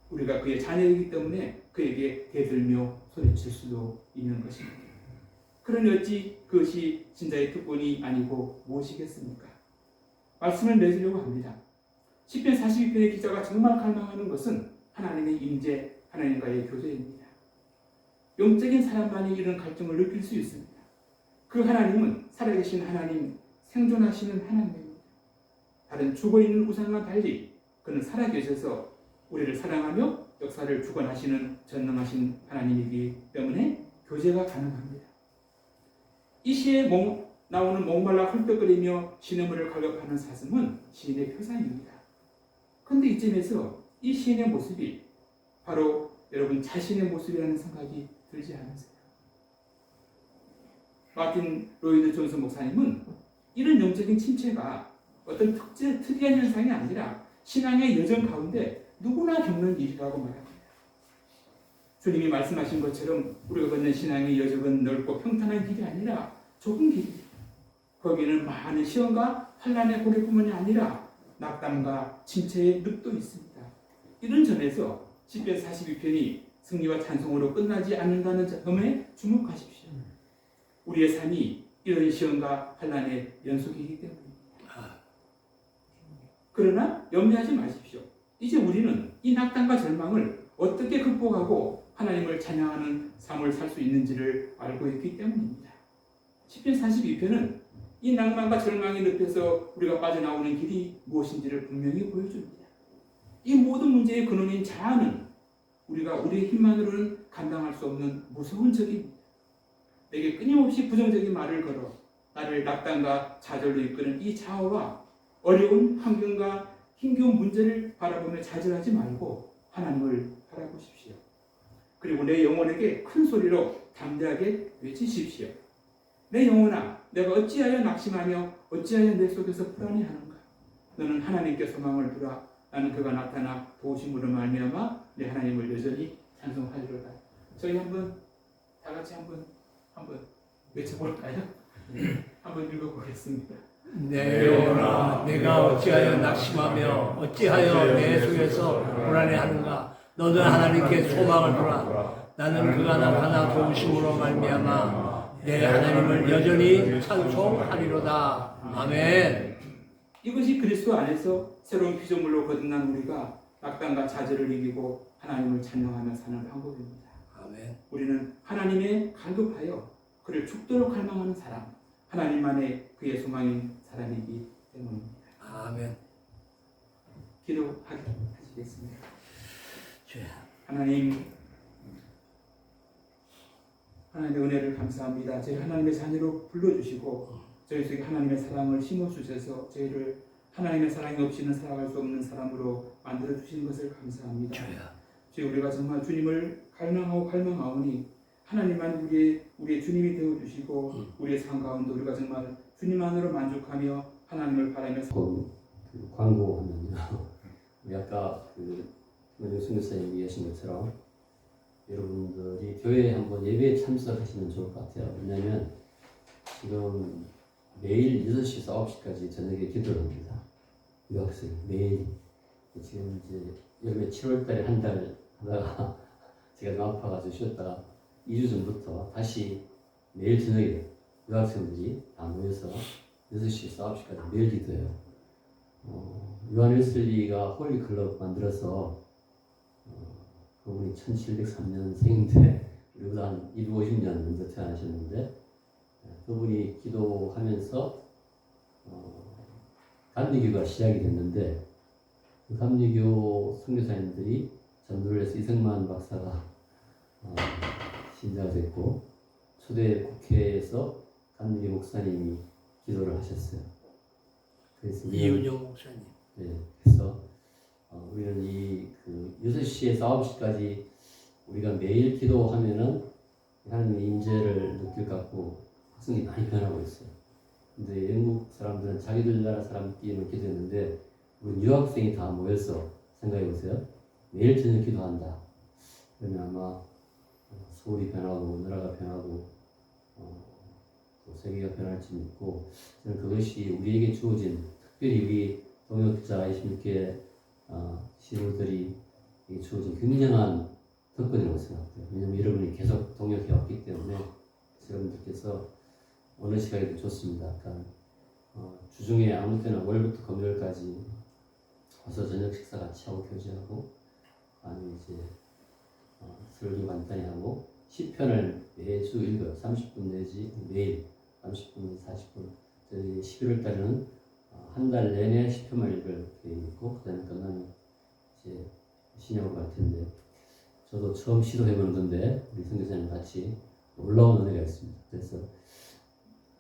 우리가 그의 자녀이기 때문에 그에게 대들며 소리칠 수도 있는 것입니다. 그러니 어찌 그것이 신자의 특권이 아니고 무엇이겠습니까? 말씀을 맺으려고 합니다. 시편 42편의 기자가 정말 갈망하는 것은 하나님의 임재, 하나님과의 교제입니다. 영적인 사람만이 이런 갈증을 느낄 수 있습니다. 그 하나님은 살아계신 하나님, 생존하시는 하나님입니다. 다른 죽어있는 우상과 달리 그는 살아계셔서 우리를 사랑하며 역사를 주관하시는 전능하신 하나님이기 때문에 교제가 가능합니다. 이 시에 나오는 목말라 헐떡거리며 시냇물을 갈급하는 사슴은 시인의 표상입니다. 그런데 이쯤에서 이 시인의 모습이 바로 여러분 자신의 모습이라는 생각이 들지 않으세요? 마틴 로이드 존스 목사님은 이런 영적인 침체가 어떤 특이한 현상이 아니라 신앙의 여정 가운데 누구나 겪는 일이라고 말합니다. 주님이 말씀하신 것처럼 우리가 걷는 신앙의 여정은 넓고 평탄한 길이 아니라 좁은 길입니다. 거기에는 많은 시험과 환난의 고개뿐만이 아니라 낙담과 침체의 늪도 있습니다. 이런 점에서 시편 42편이 승리와 찬송으로 끝나지 않는다는 점에 주목하십시오. 우리의 삶이 이런 시험과 환난의 연속이기 때문입니다. 그러나 염려하지 마십시오. 이제 우리는 이 낙담과 절망을 어떻게 극복하고 하나님을 찬양하는 삶을 살 수 있는지를 알고 있기 때문입니다. 시편 42편은 이 낭만과 절망의 늪에서 우리가 빠져나오는 길이 무엇인지를 분명히 보여줍니다. 이 모든 문제의 근원인 자아는 우리가 우리의 힘만으로는 감당할 수 없는 무서운 적입니다. 내게 끊임없이 부정적인 말을 걸어 나를 낙담과 좌절로 이끄는 이 자아와 어려운 환경과 힘겨운 문제를 바라보며 좌절하지 말고 하나님을 바라보십시오. 그리고 내 영혼에게 큰 소리로 담대하게 외치십시오. 내 영혼아, 내가 어찌하여 낙심하며 어찌하여 내 속에서 불안해하는가? 너는 하나님께 소망을 두라. 나는 그가 나타나 도우심으로 말미암아 내 하나님을 여전히 찬송하리로다. 저희 다 같이 한번 외쳐볼까요? 한번 읽어보겠습니다. 내 영혼아, 내가 어찌하여 낙심하며 어찌하여 내 속에서 불안해하는가? 너는 하나님께 소망을 두라. 나는 그가 나타나 도우심으로 말미암아 내 하나님을 여전히 찬송하리로다. 아멘. 이것이 그리스도 안에서 새로운 피조물로 거듭난 우리가 낙담과 좌절을 이기고 하나님을 찬양하며 사는 방법입니다. 아멘. 우리는 하나님의 간급하여 그를 죽도록 갈망하는 사람, 하나님만의 그의 소망인 사람이기 때문입니다. 아멘. 기도하시겠습니다. 주여. 하나님의 은혜를 감사합니다. 저희 하나님의 자녀로 불러주시고 저희 속에 하나님의 사랑을 심어주셔서 저희를 하나님의 사랑이 없이는 살아갈 수 없는 사람으로 만들어주신 것을 감사합니다. 주여. 주여, 우리가 정말 주님을 갈망하오니 하나님만 우리의 주님이 되어주시고 우리의 삶 가운데 우리가 정말 주님만으로 만족하며 하나님을 바라며 그 광고하면요. 우리 아까 김원중 선교사님이 얘기하신 것처럼 여러분들이 교회에 한번 예배에 참석하시면 좋을 것 같아요. 왜냐하면 지금 매일 6시에서 9시까지 저녁에 기도를 합니다. 유학생 매일. 지금 이제 여름에 7월달에 한 달 하다가 제가 좀 아파가지고 쉬었다가 2주 전부터 다시 매일 저녁에 유학생들이 다 모여서 6시에서 9시까지 매일 기도해요. 요한 웨슬리가 홀리클럽 만들어서 그분이 1703년생인데 우리보다 한 250년 먼저 태어나셨는데 그분이 기도하면서 감리교가 시작이 됐는데 그 감리교 선교사님들이 전도를 해서 이승만 박사가 신자가 됐고 초대 국회에서 감리교 목사님이 기도를 하셨어요. 그래서 이윤영 목사님. 네, 그래서 우리는 이 6시에서 9시까지 우리가 매일 기도하면은 하나님의 임재를 느낄 것 같고 학생이 많이 변하고 있어요. 근데 영국 사람들은 자기들 나라 사람끼리만 기도했는데 우리 유학생이 다 모여서 생각해 보세요. 매일 저녁 기도한다. 그러면 아마 서울이 변하고 나라가 변하고 또 세계가 변할지 믿고 저는 그것이 우리에게 주어진 특별히 우리 동역자 26개 신우들이 주어진 굉장한 특권이라고 생각해요. 왜냐하면 여러분이 계속 동역해 왔기 때문에 여러분들께서 어느 시간에도 좋습니다. 그러니까 주중에 아무 때나 월요일부터 금요일까지 와서 저녁 식사 같이 하고 교제하고 아니면 이제 설교 간단히 하고 시편을 매주 읽어요. 30분 내지 매일 30분, 40분. 저희 11월 달에는 한 달 내내 시편만 읽을 계획이 있고 그다음에 끝나면 이제 신약으로 갈 텐데 저도 처음 시도해보는 건데 우리 선교사님 같이 올라온 은혜가 있습니다. 그래서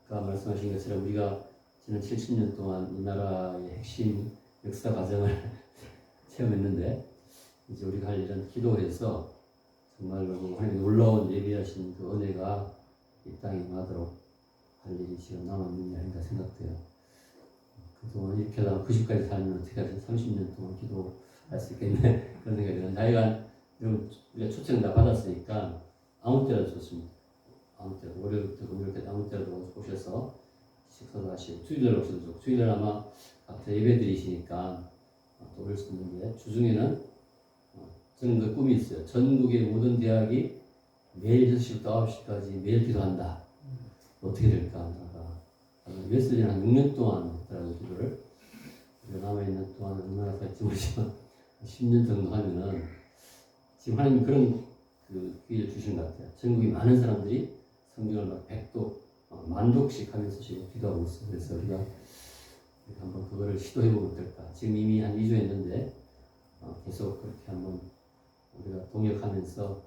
아까 말씀하신 것처럼 우리가 지난 70년 동안 이 나라의 핵심 역사 과정을 체험했는데 이제 우리가 할 일은 기도해서 정말로 하나님이 놀라운 예비하신 그 은혜가 이 땅에 임하도록 할 일이 지금 남았는 게 아닌가 생각돼요. 그동안 이렇게 하다가 90까지 살면 어떻게 하지? 30년 동안 기도할 수 있겠네. 그런 생각이 드는 하여간 우리가 초청 다 받았으니까 아무 때라도 좋습니다. 아무 때라도 월요일부터 금요일까지 아무 때라도 오셔서 식사도 하시고 주일날 오셔도 좋고 주일날 아마 각자 예배 드리시니까 또 올 수 있는데 주중에는 저는 그 꿈이 있어요. 전국의 모든 대학이 매일 6시부터 9시까지 매일 기도한다. 어떻게 될까? 웨슬리는 한 6년 동안 했더라고요, 기도를. 남아있는 동안 얼마나 될지 모르지만 10년 정도 하면은 지금 하나님 그런 그 기회를 주신 것 같아요. 전국에 많은 사람들이 성경을 막 100독, 만독씩 하면서 지금 기도하고 있어요. 그래서 우리가 한번 그거를 시도해보면 어떨까. 지금 이미 한 2주 했는데 계속 그렇게 한번 우리가 동역하면서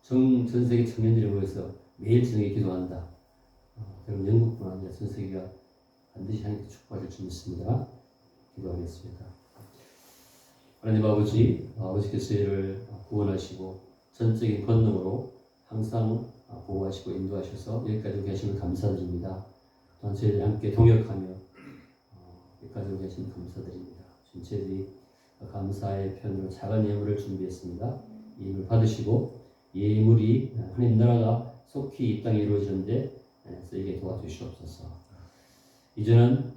전 세계 청년들이 모여서 매일 저녁에 기도한다. 그럼 영국뿐 아니라 전 세계가 반드시 하나님께 축복하실 줄 믿습니다. 기도하겠습니다. 하나님 아버지께서 저희를 구원하시고 전적인 권능으로 항상 보호하시고 인도하셔서 여기까지 오게 하심을 감사드립니다. 또한 저희들이 함께 동역하며 여기까지 오게 하심을 감사드립니다. 지금 저희들이 감사의 편으로 작은 예물을 준비했습니다. 이 예물 받으시고 이 예물이 하나님 나라가 속히 이 땅에 이루어지는데 저에게 도와주시옵소서. 이제는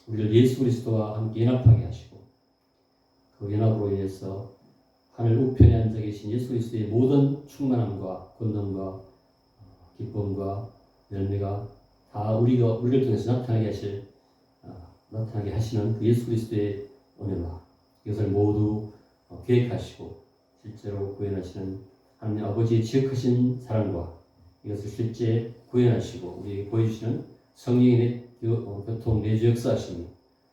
우리를 예수 그리스도와 함께 연합하게 하시고 그 연합으로 인해서 하늘 우편에 앉아 계신 예수 그리스도의 모든 충만함과 권능과 기쁨과 열매가 다 우리를 통해서 나타나게 하시는 그 예수 그리스도의 은혜와 이것을 모두 계획하시고 실제로 구현하시는 하나님 아버지의 지극하신 사랑과 이것을 실제 구현하시고 우리에게 보여주시는 성령의 교통 내주 역사하심이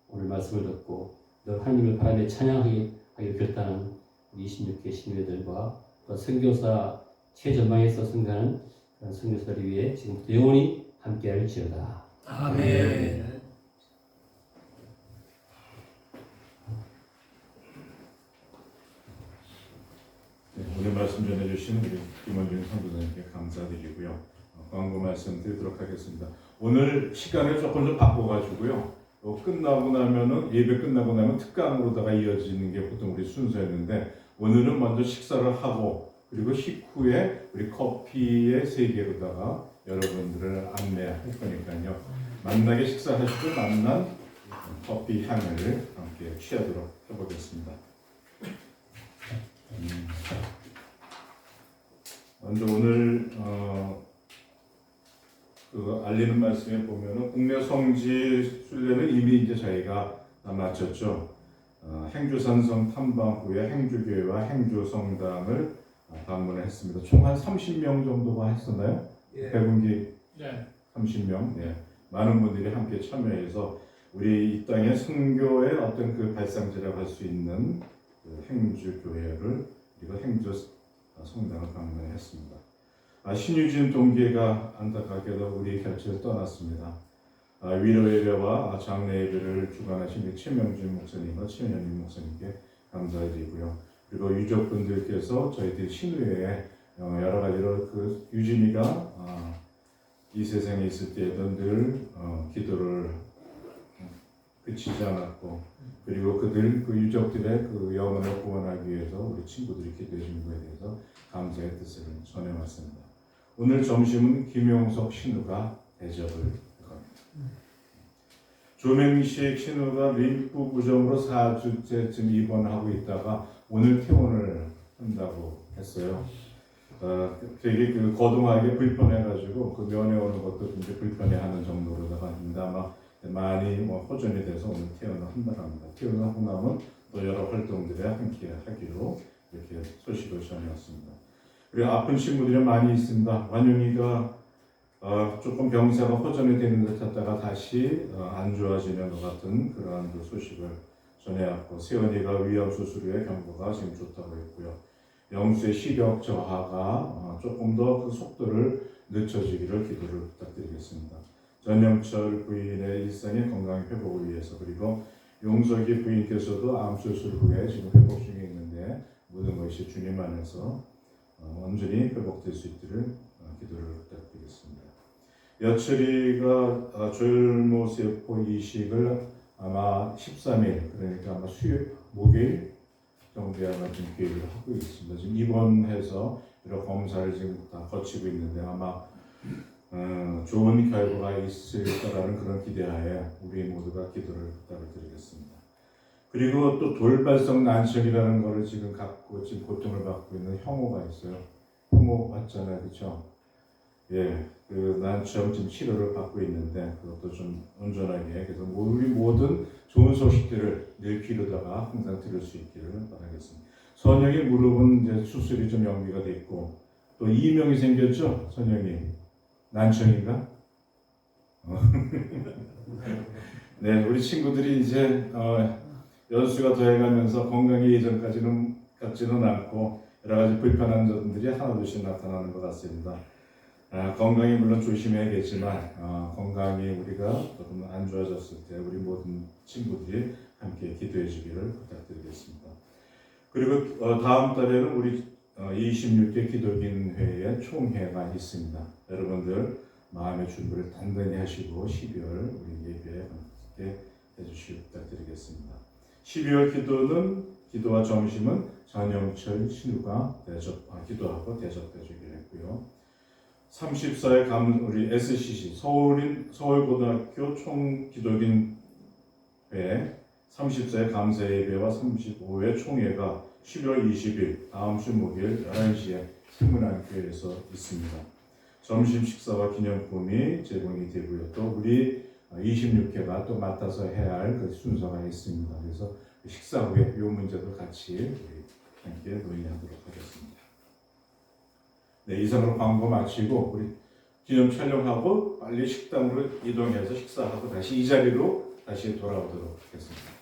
오늘 말씀을 듣고 늘 하나님을 바라며 찬양하기를 결단한 우리 26개 신뢰들과 또 선교사 최전방에서 선가하는 그런 선교사를 위해 지금부터 영원히 함께할지어다. 아멘. 네, 오늘 말씀 전해주신 우리 김원준 선교사님께 감사드리고요. 광고 말씀 드리도록 하겠습니다. 오늘 시간을 조금 좀 바꿔가지고요. 끝나고 나면은 예배 끝나고 나면 특강으로다가 이어지는 게 보통 우리 순서였는데 오늘은 먼저 식사를 하고 그리고 식후에 우리 커피의 세계로다가 여러분들을 안내할 거니까요. 만나게 식사하시고 만난 커피 향을 함께 취하도록 해보겠습니다. 먼저 오늘 그 알리는 말씀에 보면은 국내 성지 순례는 이미 이제 저희가 다 마쳤죠. 행주산성 탐방 후에 행주교회와 행주성당을 방문했습니다. 총 한 30명 정도가 했었나요? 예. 백운기 네. 30명. 네. 많은 분들이 함께 참여해서 우리 이 땅의 선교의 어떤 그 발상지라고 할 수 있는 그 행주교회를 그리고 행주성당을 방문했습니다. 신유진 동기가 안타깝게도 우리 곁을 떠났습니다. 위로 예배와 장례 예배를 주관하신 최명준 목사님과 최현민 목사님께 감사드리고요. 그리고 유족분들께서 저희들 신우회에 여러 가지로 그 유진이가 이 세상에 있을 때에도 늘 기도를 그치지 않았고 그리고 그 유족들의 그 영혼을 구원하기 위해서 우리 친구들이 기도해 준 거에 대해서 감사의 뜻을 전해왔습니다. 오늘 점심은 김용석 신우가 대접을 겁니다. 조명식 신우가 림프 부종으로 4주째쯤 입원하고 있다가 오늘 퇴원을 한다고 했어요. 되게 그 거동하기 불편해가지고 그 면회 오는 것도 굉장히 불편해하는 정도로다가 아마 많이 호전이 돼서 오늘 퇴원을 한다고 합니다. 퇴원하고 나면 또 여러 활동들에 함께 하기로 이렇게 소식을 전해왔습니다. 그리고 아픈 친구들이 많이 있습니다. 완용이가 조금 병사가 호전이 되는 듯 하다가 다시 안 좋아지는 것 같은 그러한 그 소식을 전해왔고 세연이가 위암 수술 후에 경과가 지금 좋다고 했고요. 영수의 시력 저하가 조금 더 그 속도를 늦춰지기를 기도를 부탁드리겠습니다. 전영철 부인의 일상의 건강 회복을 위해서 그리고 용석이 부인께서도 암 수술 후에 지금 회복 중에 있는데 모든 것이 주님 안에서 완전히 회복될 수 있기를 기도를 부탁드리겠습니다. 여철이가 조혈모세포 이식을 아마 13일 그러니까 아마 목요일 정도에 아마 지금 계획을 하고 있습니다. 지금 입원해서 여러 검사를 지금 다 거치고 있는데 아마 좋은 결과가 있을 거라는 그런 기대하에 우리 모두가 기도를 부탁을 드리겠습니다. 그리고 또 돌발성 난청이라는 것을 지금 갖고 지금 고통을 받고 있는 형호가 있어요. 형호 맞잖아요, 그렇죠? 예, 그 난청 지금 치료를 받고 있는데 그것도 좀 온전하게 그래서 우리 모든 좋은 소식들을 늘 귀로다가 항상 들을 수 있기를 바라겠습니다. 선영이 무릎은 이제 수술이 좀 연기가 됐고 또 이명이 생겼죠, 선영이 난청인가? 네, 우리 친구들이 이제 연수가 더해가면서 건강이 예전까지는 같지는 않고 여러 가지 불편한 점들이 하나둘씩 나타나는 것 같습니다. 건강이 물론 조심해야겠지만 건강이 우리가 조금 안 좋아졌을 때 우리 모든 친구들이 함께 기도해 주기를 부탁드리겠습니다. 그리고 다음 달에는 우리 26개 기독인회의 총회가 있습니다. 여러분들 마음의 준비를 단단히 하시고 12월 우리 예배에 함께 해주시기 부탁드리겠습니다. 12월 기도와 점심은 전영철 신우가 기도하고 대접해 주기로 했고요. 34회 우리 SCC 서울고등학교 총기독인회 34회 감사 예배와 35회 총회가 11월 20일 다음 주 목요일 11시에 신문안교회에서 있습니다. 점심 식사와 기념품이 제공이 되고요. 또 우리 26회가 또 맡아서 해야 할 그 순서가 있습니다. 그래서 식사 후에 이 문제도 같이 함께 논의하도록 하겠습니다. 네, 이상으로 광고 마치고 우리 기념 촬영하고 빨리 식당으로 이동해서 식사하고 다시 이 자리로 다시 돌아오도록 하겠습니다.